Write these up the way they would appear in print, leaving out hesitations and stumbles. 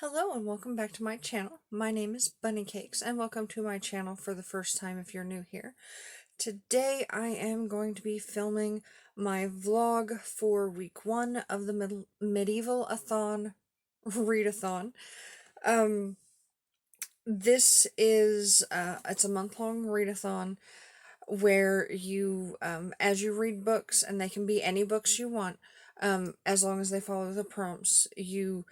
Hello and welcome back to my channel. My name is Bunny Cakes and welcome to my channel for the first time if you're new here. Today I am going to be filming my vlog for week 1 of the Medieval-a-thon readathon. This is it's a month-long readathon where you as you read books, and they can be any books you want, as long as they follow the prompts, you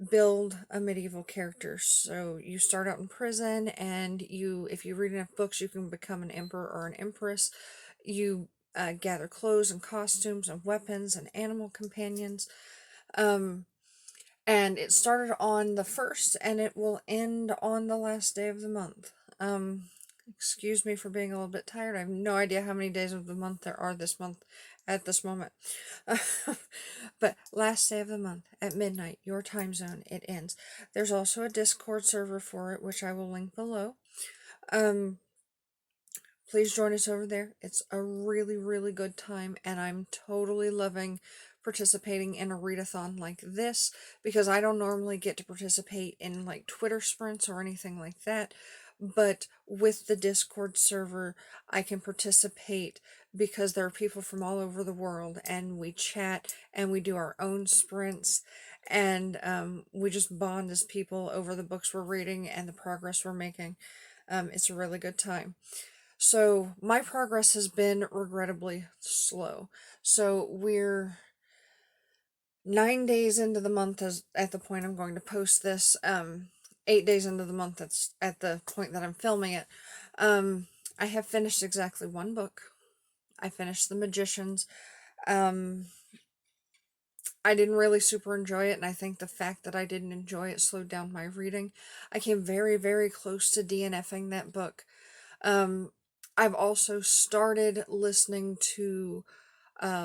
build a medieval character. So you start out in prison, and if you read enough books, you can become an emperor or an empress. You gather clothes and costumes and weapons and animal companions. And it started on the 1st and it will end on the last day of the month. Excuse me for being a little bit tired. I have no idea how many days of the month there are this month at this moment. But last day of the month at midnight, your time zone, it ends. There's also a Discord server for it, which I will link below. Please join us over there. It's a really, really good time, and I'm totally loving participating in a readathon like this, because I don't normally get to participate in like Twitter sprints or anything like that. But with the Discord server, I can participate because there are people from all over the world, and we chat and we do our own sprints, and we just bond as people over the books we're reading and the progress we're making. It's a really good time. So my progress has been regrettably slow. So we're 9 days into the month as at the point I'm going to post this. 8 days into the month, that's at the point that I'm filming it. I have finished exactly one book. I finished The Magicians. I didn't really super enjoy it, and I think the fact that I didn't enjoy it slowed down my reading. I came very, very close to DNFing that book. I've also started listening to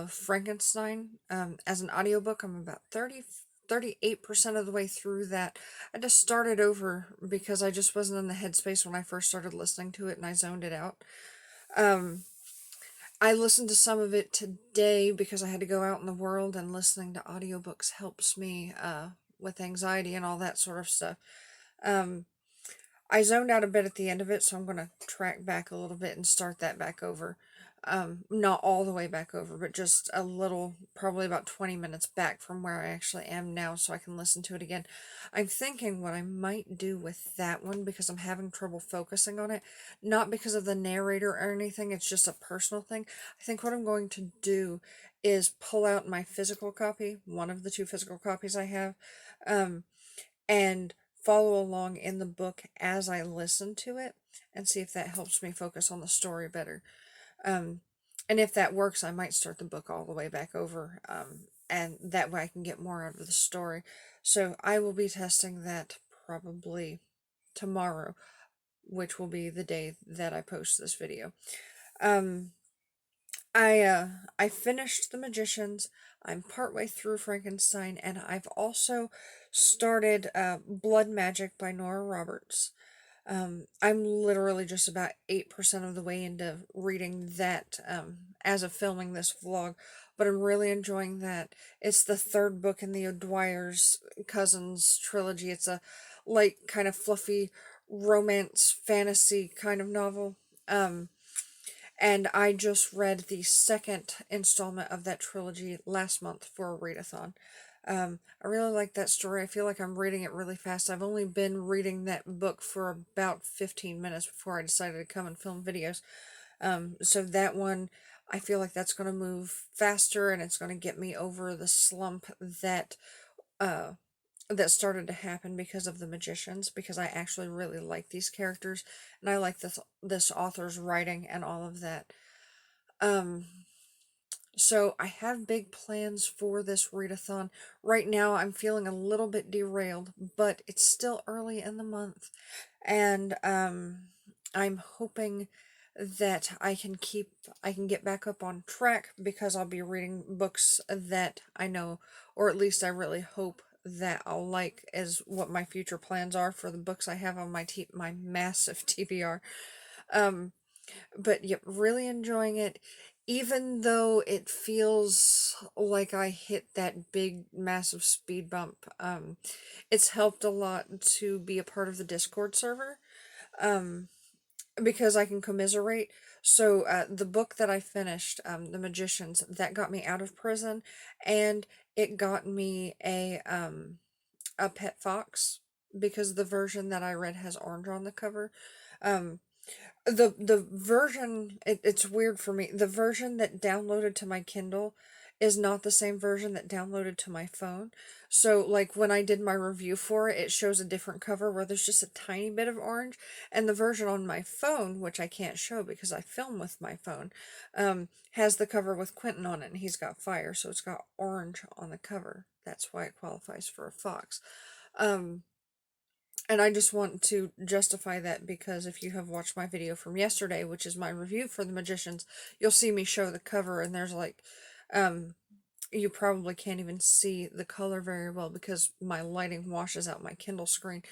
Frankenstein as an audiobook. I'm about 38% of the way through that. I just started over because I just wasn't in the headspace when I first started listening to it, and I zoned it out. I listened to some of it today because I had to go out in the world, and listening to audiobooks helps me with anxiety and all that sort of stuff. I zoned out a bit at the end of it, so I'm going to track back a little bit and start that back over. Not all the way back over, but just a little, probably about 20 minutes back from where I actually am now, so I can listen to it again. I'm thinking what I might do with that one, because I'm having trouble focusing on it, not because of the narrator or anything, it's just a personal thing. I think what I'm going to do is pull out my physical copy, one of the 2 physical copies I have, and follow along in the book as I listen to it, and see if that helps me focus on the story better. And if that works, I might start the book all the way back over, and that way I can get more out of the story. So I will be testing that probably tomorrow, which will be the day that I post this video. I finished The Magicians. I'm partway through Frankenstein, and I've also started Blood Magic by Nora Roberts. I'm literally just about 8% of the way into reading that as of filming this vlog, but I'm really enjoying that. It's the 3rd book in the O'Dwyer's Cousins trilogy. It's a light, kind of fluffy romance fantasy kind of novel. And I just read the 2nd installment of that trilogy last month for a readathon. I really like that story. I feel like I'm reading it really fast. I've only been reading that book for about 15 minutes before I decided to come and film videos. So that one, I feel like that's going to move faster, and it's going to get me over the slump that that started to happen because of The Magicians, because I actually really like these characters, and I like this author's writing and all of that. So I have big plans for this readathon. Right now I'm feeling a little bit derailed, but it's still early in the month, and I'm hoping that I can get back up on track, because I'll be reading books that I know, or at least I really hope that I'll like, as what my future plans are for the books I have on my massive TBR. But yep, really enjoying it. even though it feels like I hit that big, massive speed bump, it's helped a lot to be a part of the Discord server, um, because I can commiserate. So, the book that I finished, The Magicians, that got me out of prison, and it got me a pet fox, because the version that I read has orange on the cover. Um, the version, it's weird for me. The version that downloaded to my Kindle is not the same version that downloaded to my phone. So like when I did my review for it, it shows a different cover where there's just a tiny bit of orange, and the version on my phone, which I can't show because I film with my phone, has the cover with Quentin on it, and he's got fire, so it's got orange on the cover. That's why it qualifies for a fox. Um, and I just want to justify that, because if you have watched my video from yesterday, which is my review for The Magicians, you'll see me show the cover, and there's like, um, you probably can't even see the color very well because my lighting washes out my Kindle screen.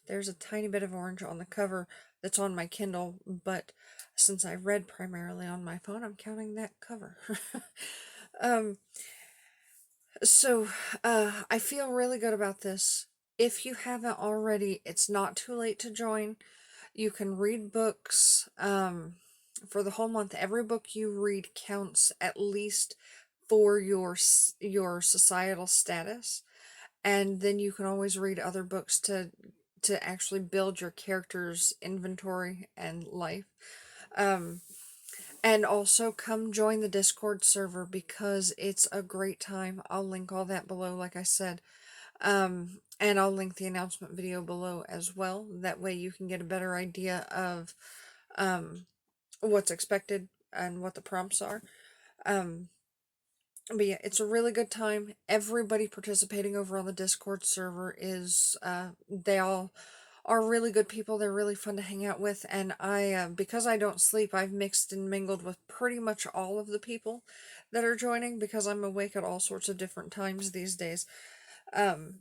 There's a tiny bit of orange on the cover that's on my Kindle, but since I read primarily on my phone, I'm counting that cover. um, so, I feel really good about this. If you haven't already, it's not too late to join. You can read books for the whole month. Every book you read counts, at least for your societal status, and then you can always read other books to actually build your character's inventory and life. Um, and also come join the Discord server because it's a great time. I'll link all that below, like I said. And I'll link the announcement video below as well. That way you can get a better idea of what's expected and what the prompts are. Um, but yeah, it's a really good time. Everybody participating over on the Discord server is, they all are really good people. They're really fun to hang out with, and because I don't sleep, I've mixed and mingled with pretty much all of the people that are joining, because I'm awake at all sorts of different times these days. Um,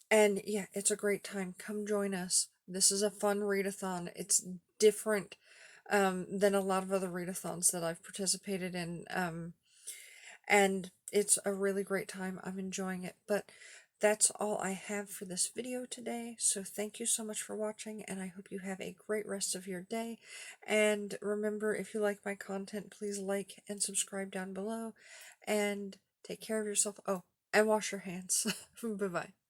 and yeah, it's a great time. Come join us. This is a fun readathon. It's different, than a lot of other readathons that I've participated in. And it's a really great time. I'm enjoying it. But that's all I have for this video today. So thank you so much for watching, and I hope you have a great rest of your day. And remember, if you like my content, please like and subscribe down below. And take care of yourself. Oh, and wash your hands. Bye-bye.